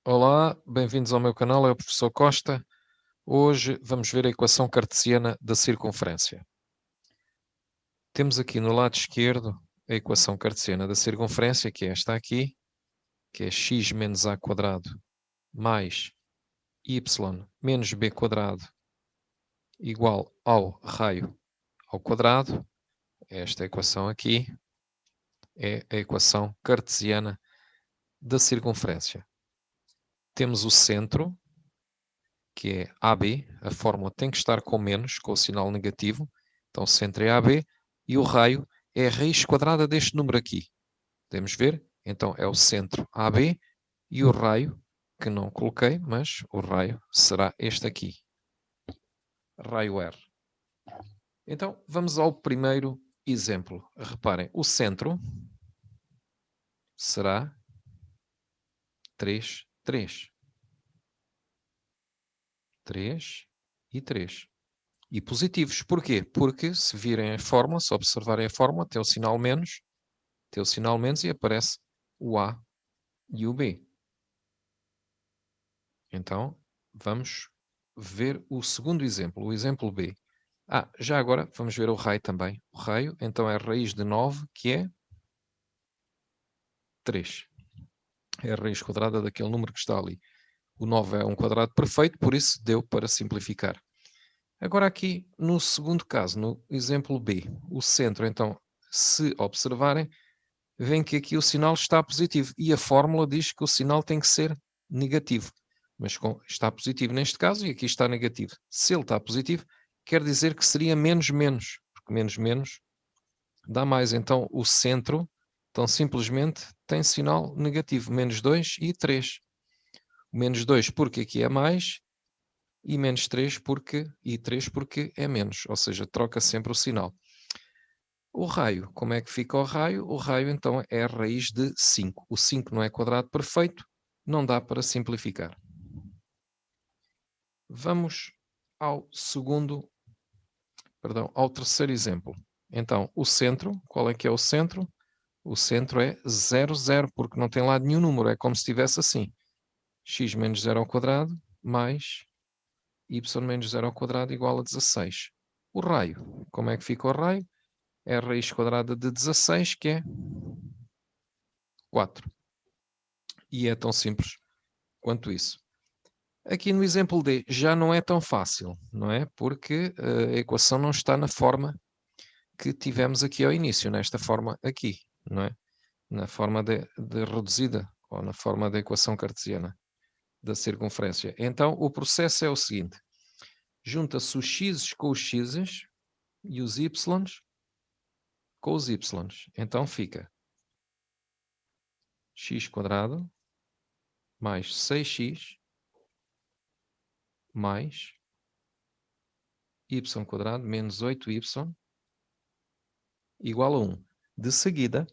Olá, bem-vindos ao meu canal, é o professor Costa. Hoje vamos ver a equação cartesiana da circunferência. Temos aqui no lado esquerdo a equação cartesiana da circunferência, que é esta aqui, que é x menos a quadrado mais y menos b quadrado igual ao raio ao quadrado. Esta equação aqui é a equação cartesiana da circunferência. Temos o centro, que é AB, a fórmula tem que estar com menos, com o sinal negativo, então o centro é AB, e o raio é a raiz quadrada deste número aqui. Podemos ver? Então é o centro AB, e o raio, que não coloquei, mas o raio será este aqui. Raio R. Então vamos ao primeiro exemplo. Reparem, o centro será 3, 3. 3 e 3. E positivos. Porquê? Porque se virem a fórmula, se observarem a fórmula, tem o sinal menos e aparece o A e o B. Então, vamos ver o segundo exemplo, o exemplo B. Já agora vamos ver o raio também. O raio, então, é a raiz de 9, que é 3. É a raiz quadrada daquele número que está ali. O 9 é um quadrado perfeito, por isso deu para simplificar. Agora aqui, no segundo caso, no exemplo B, o centro, então, se observarem, veem que aqui o sinal está positivo e a fórmula diz que o sinal tem que ser negativo. Mas está positivo neste caso e aqui está negativo. Se ele está positivo, quer dizer que seria menos menos, porque menos menos dá mais. Então o centro, então simplesmente tem sinal negativo, menos 2 e 3. Menos 2 porque aqui é mais e menos 3 e 3 porque é menos, ou seja, troca sempre o sinal. O raio, como é que fica o raio? O raio, então, é a raiz de 5. O 5 não é quadrado perfeito, não dá para simplificar. Vamos ao ao terceiro exemplo. Então, o centro, qual é que é o centro? O centro é 0, 0, porque não tem lado nenhum número, é como se estivesse assim. X menos 0 ao quadrado mais y menos 0 ao quadrado igual a 16. O raio, como é que fica o raio? É a raiz quadrada de 16, que é 4. E é tão simples quanto isso. Aqui no exemplo D já não é tão fácil, não é? Porque a equação não está na forma que tivemos aqui ao início, nesta forma aqui, não é? Na forma de reduzida, ou na forma da equação cartesiana da circunferência. Então o processo é o seguinte: junta-se os x com os x e os y com os y. Então fica x quadrado mais 6x mais y quadrado menos 8y igual a 1. De seguida,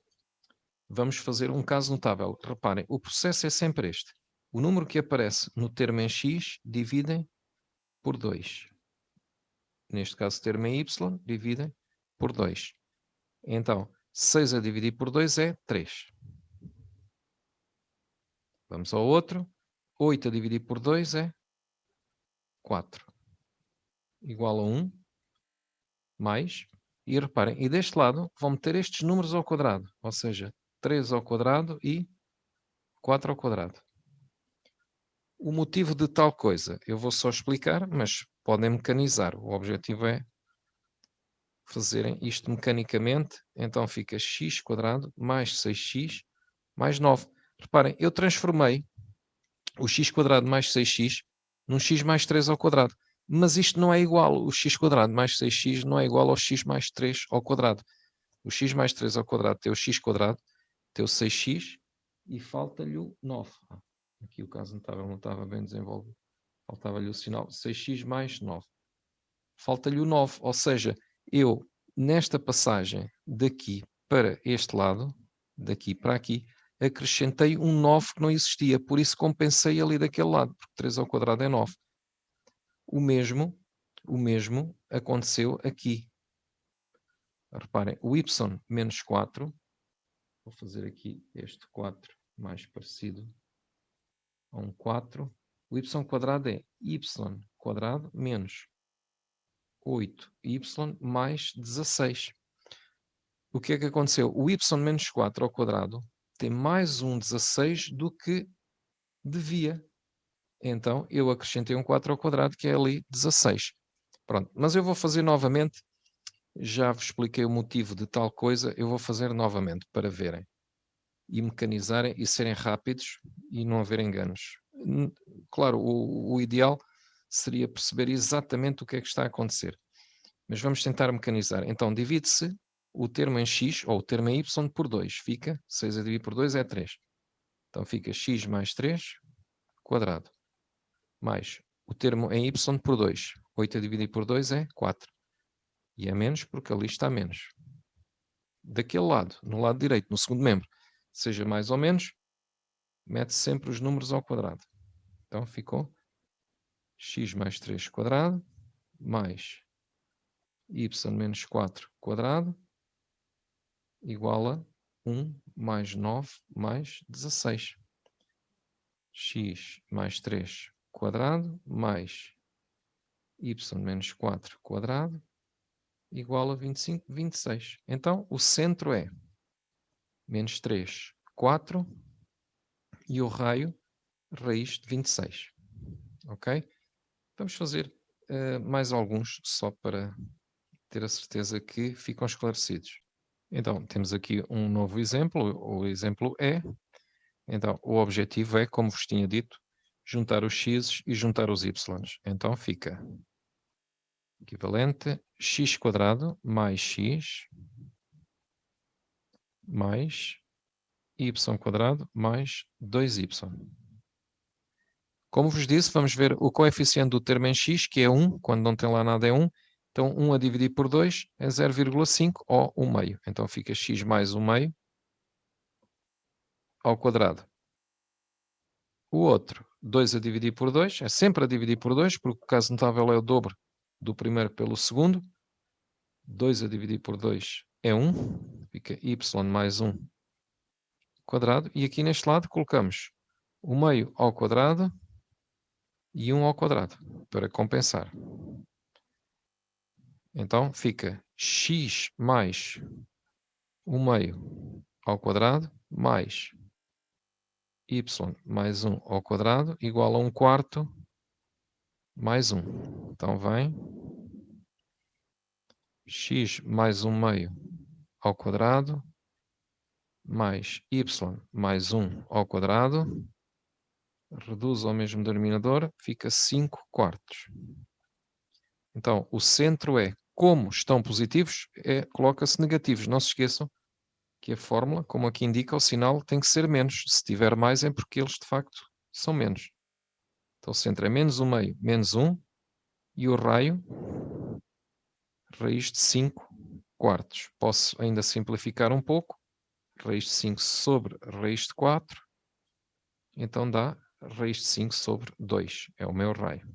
vamos fazer um caso notável. Reparem, o processo é sempre este. O número que aparece no termo em x, dividem por 2. Neste caso, o termo em y, dividem por 2. Então, 6 a dividir por 2 é 3. Vamos ao outro. 8 a dividir por 2 é 4. Igual a 1, mais. E reparem, e deste lado vão meter estes números ao quadrado. Ou seja, 3 ao quadrado e 4 ao quadrado. O motivo de tal coisa, eu vou só explicar, mas podem mecanizar. O objetivo é fazerem isto mecanicamente. Então fica x quadrado mais 6x mais 9. Reparem, eu transformei o x quadrado mais 6x num x mais 3 ao quadrado. Mas isto não é igual. O x quadrado mais 6x não é igual ao x mais 3 ao quadrado. O x mais 3 ao quadrado tem o x quadrado, tem o 6x e falta-lhe o 9. Aqui o caso não estava bem desenvolvido. Faltava-lhe o sinal 6x mais 9. Falta-lhe o 9, ou seja, eu, nesta passagem daqui para este lado, daqui para aqui, acrescentei um 9 que não existia, por isso compensei ali daquele lado, porque 3 ao quadrado é 9. O mesmo aconteceu aqui. Reparem, o y menos 4, vou fazer aqui este 4 mais parecido um 4. O y quadrado é y quadrado menos 8y mais 16. O que é que aconteceu? O y menos 4 ao quadrado tem mais um 16 do que devia. Então, eu acrescentei um 4 ao quadrado, que é ali 16. Pronto, mas eu vou fazer novamente. Já vos expliquei o motivo de tal coisa, eu vou fazer novamente para verem. E mecanizarem e serem rápidos e não haver enganos. Claro, o ideal seria perceber exatamente o que é que está a acontecer. Mas vamos tentar mecanizar. Então, divide-se o termo em x, ou o termo em y, por 2. Fica, 6 a dividir por 2 é 3. Então, fica x mais 3, quadrado. Mais o termo em y por 2. 8 a dividir por 2 é 4. E é menos porque ali está menos. Daquele lado, no lado direito, no segundo membro, seja mais ou menos, mete sempre os números ao quadrado. Então, ficou x mais 3 quadrado, mais y menos 4 quadrado, igual a 1 mais 9 mais 16. X mais 3 quadrado mais y menos 4 quadrado igual a 25, 26. Então, o centro é menos 3, 4 e o raio, raiz de 26. Ok? Vamos fazer mais alguns, só para ter a certeza que ficam esclarecidos. Então, temos aqui um novo exemplo, o exemplo E. Então, o objetivo é, como vos tinha dito, juntar os x e juntar os y. Então, fica equivalente x quadrado mais x mais y quadrado mais 2y. Como vos disse, vamos ver o coeficiente do termo em x, que é 1, quando não tem lá nada é 1. Então, 1 a dividir por 2 é 0,5 ou 1 meio. Então, fica x mais 1 meio ao quadrado. O outro, 2 a dividir por 2, é sempre a dividir por 2, porque o caso notável é o dobro do primeiro pelo segundo. 2 a dividir por 2 é 1, fica y mais 1 quadrado. E aqui neste lado colocamos o meio ao quadrado e 1 ao quadrado, para compensar. Então fica x mais 1 meio ao quadrado mais y mais 1 ao quadrado igual a 1 quarto mais 1. Então vem x mais 1 meio ao quadrado mais y mais 1 ao quadrado, reduz ao mesmo denominador, fica 5 quartos. Então, o centro é, como estão positivos, coloca-se negativos. Não se esqueçam que a fórmula, como aqui indica, o sinal tem que ser menos. Se tiver mais, é porque eles, de facto, são menos. Então, o centro é menos 1 meio, menos 1, e o raio, raiz de 5 quartos. Posso ainda simplificar um pouco. Raiz de 5 sobre raiz de 4. Então dá raiz de 5 sobre 2. É o meu raio.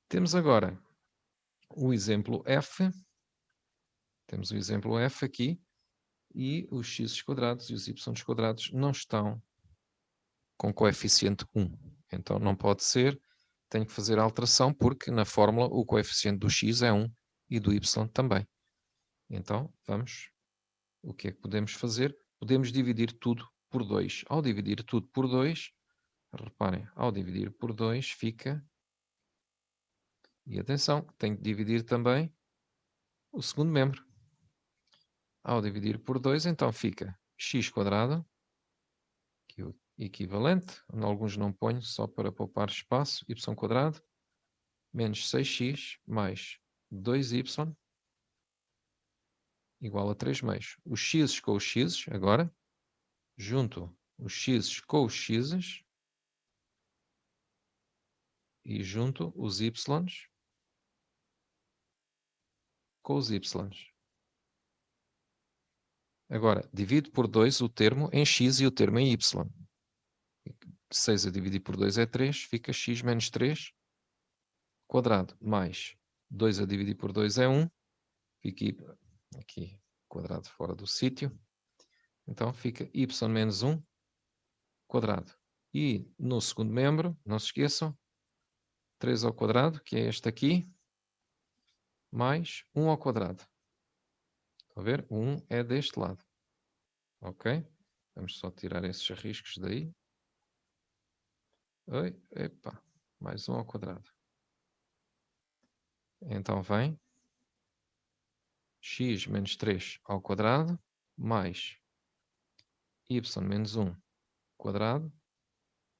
Temos agora o exemplo F. Temos o exemplo F aqui. E os x quadrados e os y quadrados não estão com coeficiente 1. Então não pode ser. Tenho que fazer a alteração porque na fórmula o coeficiente do x é 1 e do y também. Então vamos. O que é que podemos fazer? Podemos dividir tudo por 2. Ao dividir tudo por 2, reparem, ao dividir por 2 fica... E atenção, tenho que dividir também o segundo membro. Ao dividir por 2, então fica x quadrado, que é o equivalente, alguns não ponho, só para poupar espaço, y quadrado, menos 6x mais 2y, igual a 3 meios. Os x com os x, agora, junto os x com os x, e junto os y com os y. Agora, divido por 2 o termo em x e o termo em y. 6 a dividir por 2 é 3, fica x menos 3 quadrado mais 2 a dividir por 2 é 1, fica aqui quadrado fora do sítio. Então fica y menos 1 quadrado. E no segundo membro, não se esqueçam, 3 ao quadrado, que é este aqui, mais 1 ao quadrado. Estão a ver? O 1 é deste lado. Ok? Vamos só tirar esses riscos daí. Oi, epa, mais 1 ao quadrado. Então vem x menos 3 ao quadrado, mais y menos 1 quadrado,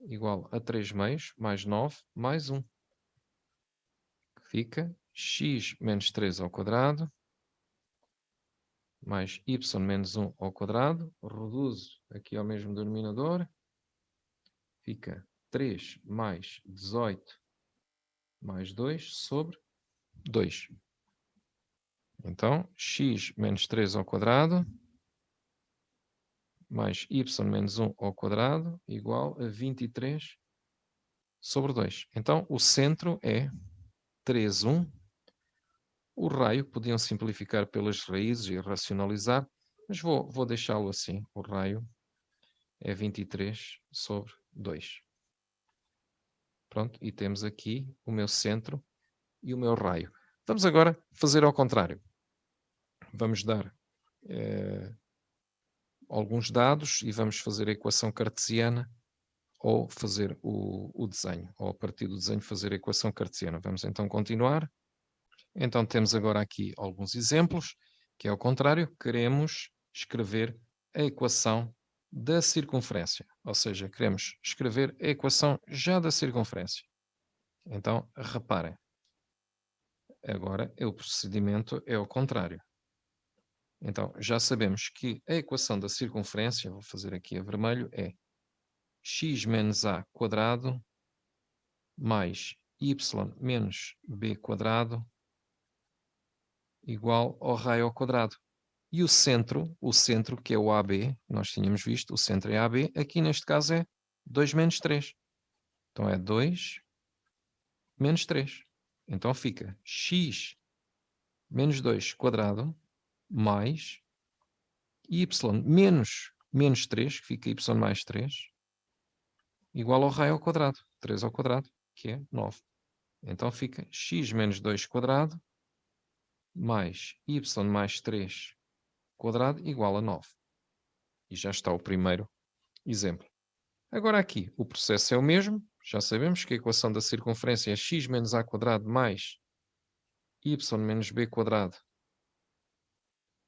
igual a 3 meios, mais 9, mais 1. Que fica x menos 3 ao quadrado, mais y menos 1 ao quadrado. Reduzo aqui ao mesmo denominador. Fica 3 mais 18 mais 2 sobre 2. Então, x menos 3 ao quadrado, mais y menos 1 ao quadrado, igual a 23 sobre 2. Então, o centro é 3, 1. O raio, podiam simplificar pelas raízes e racionalizar, mas vou deixá-lo assim. O raio é 23 sobre 2. Pronto, e temos aqui o meu centro e o meu raio. Vamos agora fazer ao contrário. Vamos dar alguns dados e vamos fazer a equação cartesiana ou fazer o desenho, ou a partir do desenho fazer a equação cartesiana. Vamos então continuar. Então temos agora aqui alguns exemplos, que é ao contrário, queremos escrever a equação da circunferência, ou seja, queremos escrever a equação já da circunferência. Então, reparem, agora o procedimento é ao contrário. Então, já sabemos que a equação da circunferência, vou fazer aqui a vermelho, é x menos a quadrado mais y menos b quadrado igual ao raio ao quadrado. E o centro que é o AB, nós tínhamos visto, o centro é AB, aqui neste caso é 2 menos 3. Então é 2 menos 3. Então fica x menos 2 quadrado mais y menos 3, que fica y mais 3, igual ao raio ao quadrado, 3 ao quadrado, que é 9. Então fica x menos 2 quadrado mais y mais 3 quadrado igual a 9. E já está o primeiro exemplo. Agora aqui, o processo é o mesmo. Já sabemos que a equação da circunferência é x menos a quadrado mais y menos b quadrado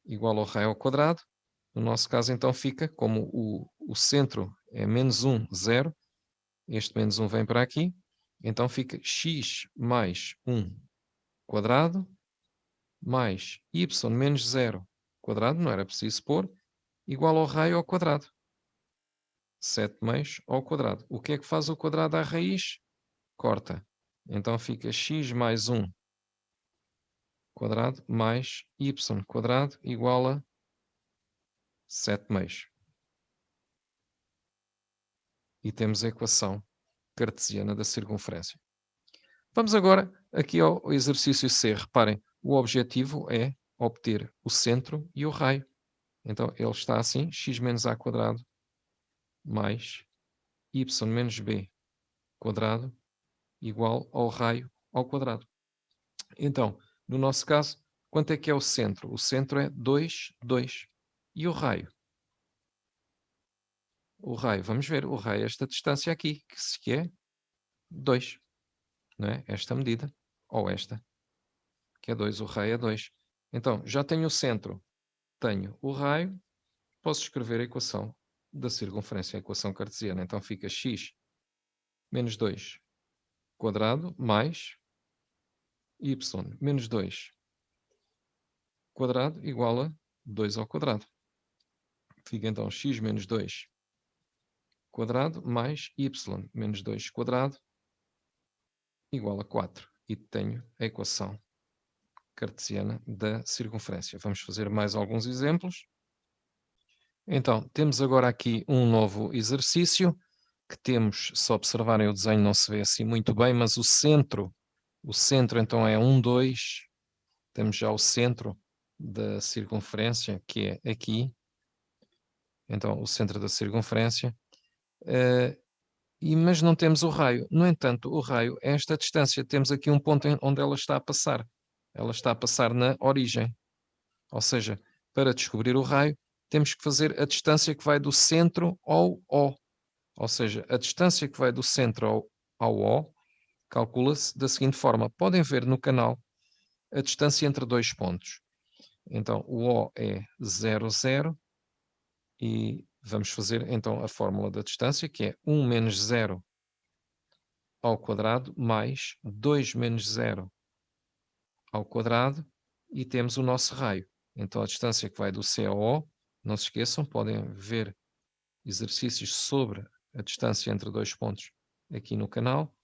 igual ao raio ao quadrado. No nosso caso, então, fica como o centro é menos 1, 0. Este menos 1 vem para aqui. Então fica x mais 1 quadrado mais y menos 0 quadrado, não era preciso pôr, igual ao raio ao quadrado. 7 meios ao quadrado. O que é que faz o quadrado à raiz? Corta. Então fica x mais 1 quadrado mais y quadrado igual a 7 meios. E temos a equação cartesiana da circunferência. Vamos agora aqui ao exercício C. Reparem, o objetivo é obter o centro e o raio. Então ele está assim, x menos a quadrado mais y menos b quadrado igual ao raio ao quadrado. Então, no nosso caso, quanto é que é o centro? O centro é 2, 2. E o raio? O raio, vamos ver, o raio é esta distância aqui, que é 2. Não é? Esta medida, ou esta, que é 2. O raio é 2. Então, já tenho o centro, tenho o raio, posso escrever a equação da circunferência, a equação cartesiana. Então fica x menos 2 quadrado mais y menos 2 quadrado igual a 2 ao quadrado. Fica então x menos 2 quadrado mais y menos 2 quadrado igual a 4. E tenho a equação cartesiana da circunferência. Vamos fazer mais alguns exemplos. Então, temos agora aqui um novo exercício que temos, se observarem o desenho não se vê assim muito bem, mas o centro então é 1, 2. Temos já o centro da circunferência, que é aqui. Então, o centro da circunferência. mas não temos o raio. No entanto, o raio é esta distância. Temos aqui um ponto onde ela está a passar. Ela está a passar na origem. Ou seja, para descobrir o raio, temos que fazer a distância que vai do centro ao O. Ou seja, a distância que vai do centro ao O calcula-se da seguinte forma. Podem ver no canal a distância entre dois pontos. Então, o O é 0, 0. E vamos fazer então a fórmula da distância, que é 1 menos 0 ao quadrado mais 2 menos 0 ao quadrado, e temos o nosso raio. Então a distância que vai do C ao O, não se esqueçam, podem ver exercícios sobre a distância entre dois pontos aqui no canal.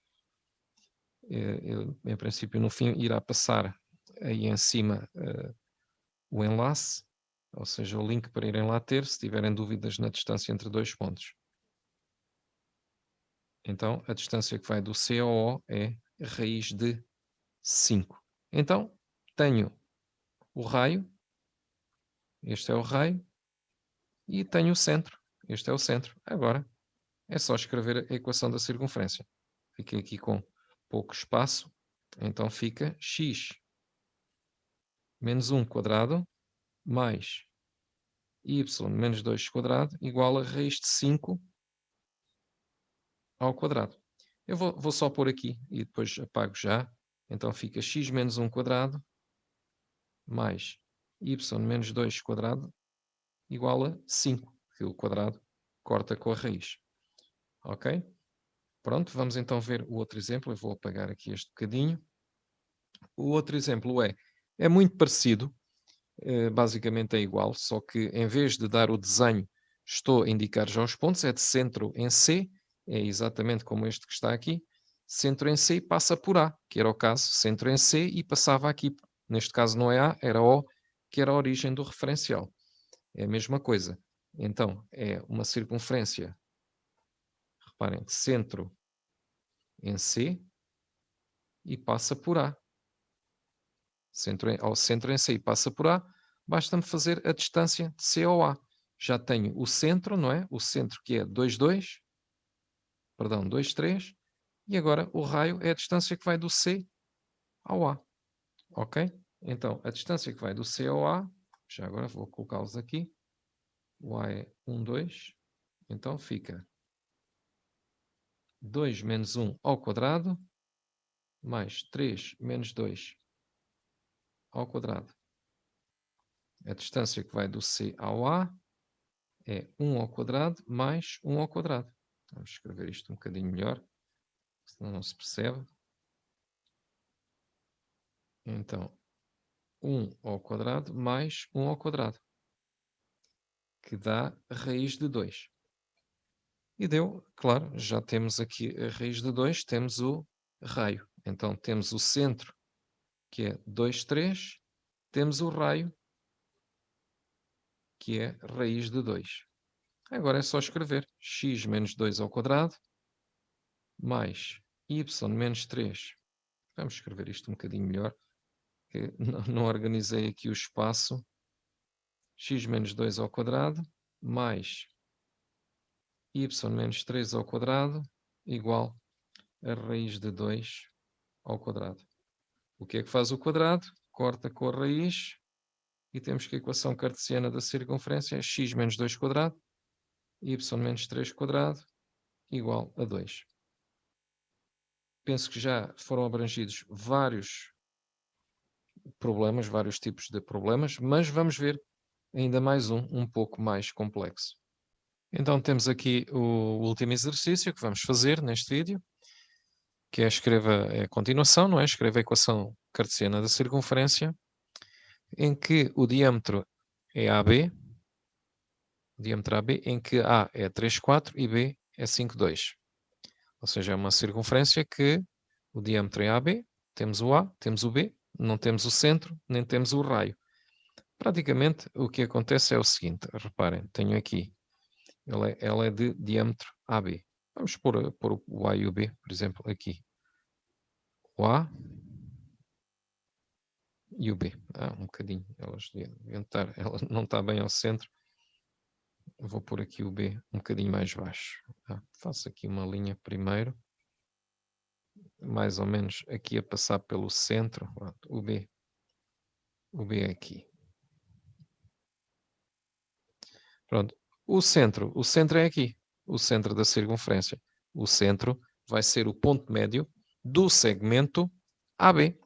Em princípio, no fim, irá passar aí em cima o enlace, ou seja, o link para irem lá ter, se tiverem dúvidas na distância entre dois pontos. Então, a distância que vai do C ao O é raiz de 5. Então, tenho o raio, este é o raio, e tenho o centro, este é o centro. Agora, é só escrever a equação da circunferência. Fiquei aqui com pouco espaço, então fica x menos 1 quadrado mais y menos 2 quadrado igual a raiz de 5 ao quadrado. Eu vou só pôr aqui e depois apago já. Então fica x menos 1 quadrado mais y menos 2 quadrado igual a 5, que o quadrado corta com a raiz. Ok? Pronto, vamos então ver o outro exemplo. Eu vou apagar aqui este bocadinho. O outro exemplo é muito parecido, basicamente é igual, só que em vez de dar o desenho, estou a indicar já os pontos, é de centro em C, é exatamente como este que está aqui. Centro em C e passa por A, que era o caso, centro em C e passava aqui. Neste caso não é A, era O, que era a origem do referencial. É a mesma coisa. Então, é uma circunferência, reparem, de centro em C e passa por A. Ao centro em C e passa por A, basta-me fazer a distância de C ao A. Já tenho o centro, não é? O centro que é 2, 2, perdão, 2, 3, e agora o raio é a distância que vai do C ao A. Ok? Então, a distância que vai do C ao A, já agora vou colocá-los aqui, o A é 1, 2, então fica 2 menos 1 ao quadrado, mais 3 menos 2 ao quadrado. A distância que vai do C ao A é 1 ao quadrado mais 1 ao quadrado. Vamos escrever isto um bocadinho melhor, senão não se percebe. Então, 1 ao quadrado mais 1 ao quadrado, que dá a raiz de 2. E deu, claro, já temos aqui a raiz de 2, temos o raio. Então, temos o centro, que é 2, 3, temos o raio, que é raiz de 2. Agora é só escrever x menos 2 ao quadrado mais y menos 3. Vamos escrever isto um bocadinho melhor, que não organizei aqui o espaço. X menos 2 ao quadrado mais y menos 3 ao quadrado igual a raiz de 2 ao quadrado. O que é que faz o quadrado? Corta com a raiz e temos que a equação cartesiana da circunferência é x menos 2 quadrado, y menos 3 quadrado igual a 2. Penso que já foram abrangidos vários problemas, vários tipos de problemas, mas vamos ver ainda mais um pouco mais complexo. Então temos aqui o último exercício que vamos fazer neste vídeo, que é a continuação, não é? Escreva a equação cartesiana da circunferência, em que o diâmetro é AB, em que A é 3, 4 e B é 5, 2. Ou seja, é uma circunferência que o diâmetro é AB, temos o A, temos o B, não temos o centro, nem temos o raio. Praticamente o que acontece é o seguinte, reparem, tenho aqui, ela é de diâmetro AB. Vamos pôr o A e o B, por exemplo, aqui. O A e o B. Um bocadinho, elas deviam estar, ela não está bem ao centro. vou pôr aqui o B um bocadinho mais baixo. Faço aqui uma linha primeiro, mais ou menos aqui a passar pelo centro. Pronto, o B é aqui. Pronto, o centro é aqui, o centro da circunferência. O centro vai ser o ponto médio do segmento AB.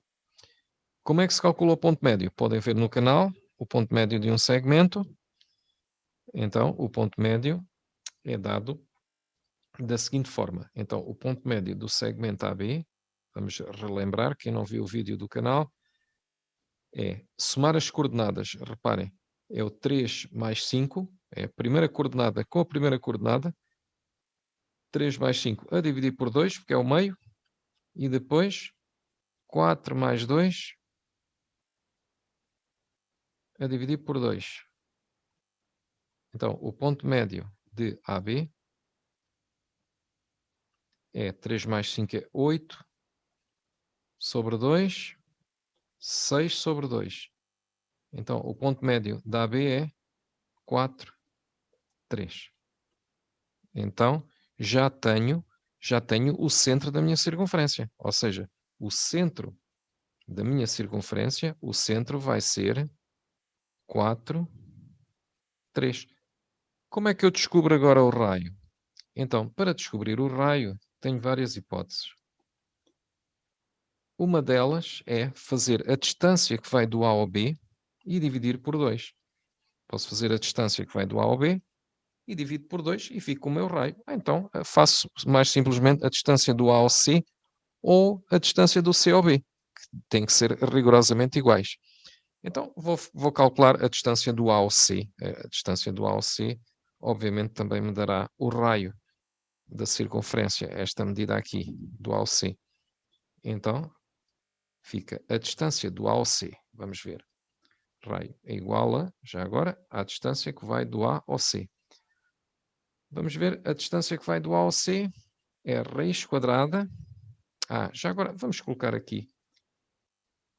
Como é que se calcula o ponto médio? Podem ver no canal o ponto médio de um segmento. Então, o ponto médio é dado da seguinte forma. Então, o ponto médio do segmento AB, vamos relembrar, quem não viu o vídeo do canal, é somar as coordenadas. Reparem, é o 3 mais 5, é a primeira coordenada com a primeira coordenada, 3 mais 5 a dividir por 2, porque é o meio, e depois 4 mais 2 a dividir por 2. Então, o ponto médio de AB é 3 mais 5 é 8 sobre 2, 6 sobre 2. Então, o ponto médio da AB é 4, 3. Então, já tenho o centro da minha circunferência. Ou seja, o centro da minha circunferência, o centro vai ser 4, 3. Como é que eu descubro agora o raio? Então, para descobrir o raio, tenho várias hipóteses. Uma delas é fazer a distância que vai do A ao B e dividir por 2. Posso fazer a distância que vai do A ao B e divido por 2 e fico com o meu raio. Então, faço mais simplesmente a distância do A ao C ou a distância do C ao B, que tem que ser rigorosamente iguais. Então, vou calcular a distância do A ao C. A distância do A ao C, obviamente, também me dará o raio da circunferência, esta medida aqui, do A ao C. Então, fica a distância do A ao C. Vamos ver. Raio é igual a, já agora, à distância que vai do A ao C. Vamos ver a distância que vai do A ao C. É a raiz quadrada. Já agora, vamos colocar aqui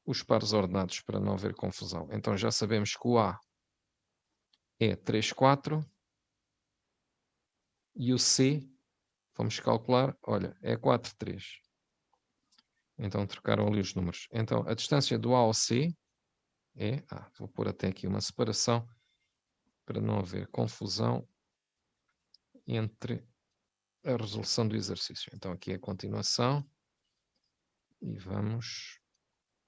os pares ordenados para não haver confusão. Então, já sabemos que o A é 3, 4. E o C, vamos calcular, olha, é 4, 3. Então, trocaram ali os números. Então, a distância do A ao C é... vou pôr até aqui uma separação para não haver confusão entre a resolução do exercício. Então, aqui é a continuação. E vamos...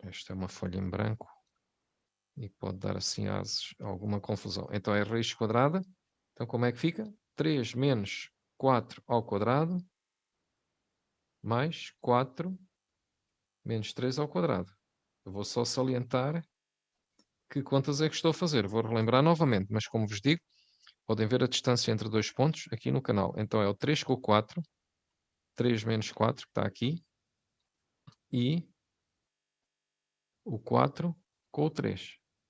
Esta é uma folha em branco. E pode dar assim alguma confusão. Então, é raiz quadrada. Então, como é que fica? 3 menos 4 ao quadrado mais 4 menos 3 ao quadrado. Eu vou só salientar que contas é que estou a fazer. Vou relembrar novamente, mas como vos digo, podem ver a distância entre dois pontos aqui no canal. Então é o 3 com o 4, 3 menos 4, que está aqui, e o 4 com o 3,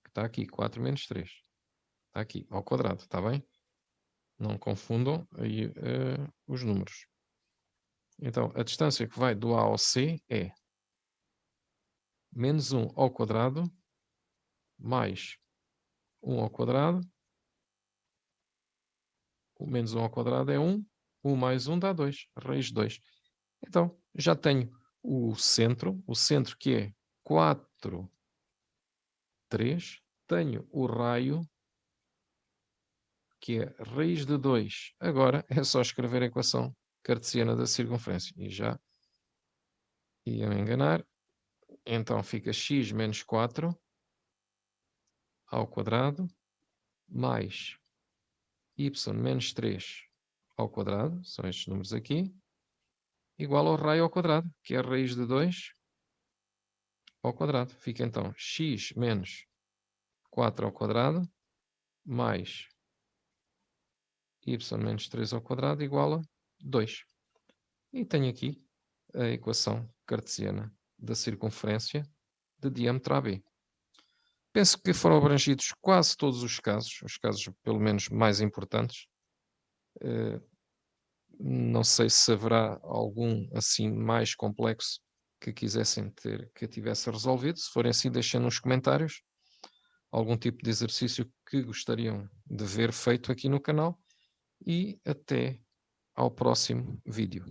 que está aqui, 4 menos 3. Está aqui, ao quadrado, está bem? Não confundam aí os números. Então, a distância que vai do A ao C é menos 1 ao quadrado mais 1 ao quadrado. O menos 1 ao quadrado é 1. 1 mais 1 dá 2. Raiz de 2. Então, já tenho o centro que é 4, 3. Tenho o raio, que é raiz de 2. Agora é só escrever a equação cartesiana da circunferência. E já ia me enganar. Então fica x menos 4 ao quadrado mais y menos 3 ao quadrado, são estes números aqui, igual ao raio ao quadrado, que é a raiz de 2 ao quadrado. Fica então x menos 4 ao quadrado mais y menos 3 ao quadrado igual a 2. E tenho aqui a equação cartesiana da circunferência de diâmetro AB. Penso que foram abrangidos quase todos os casos pelo menos mais importantes. Não sei se haverá algum assim mais complexo que quisessem que eu tivesse resolvido. Se forem assim, deixem nos comentários algum tipo de exercício que gostariam de ver feito aqui no canal e até ao próximo vídeo.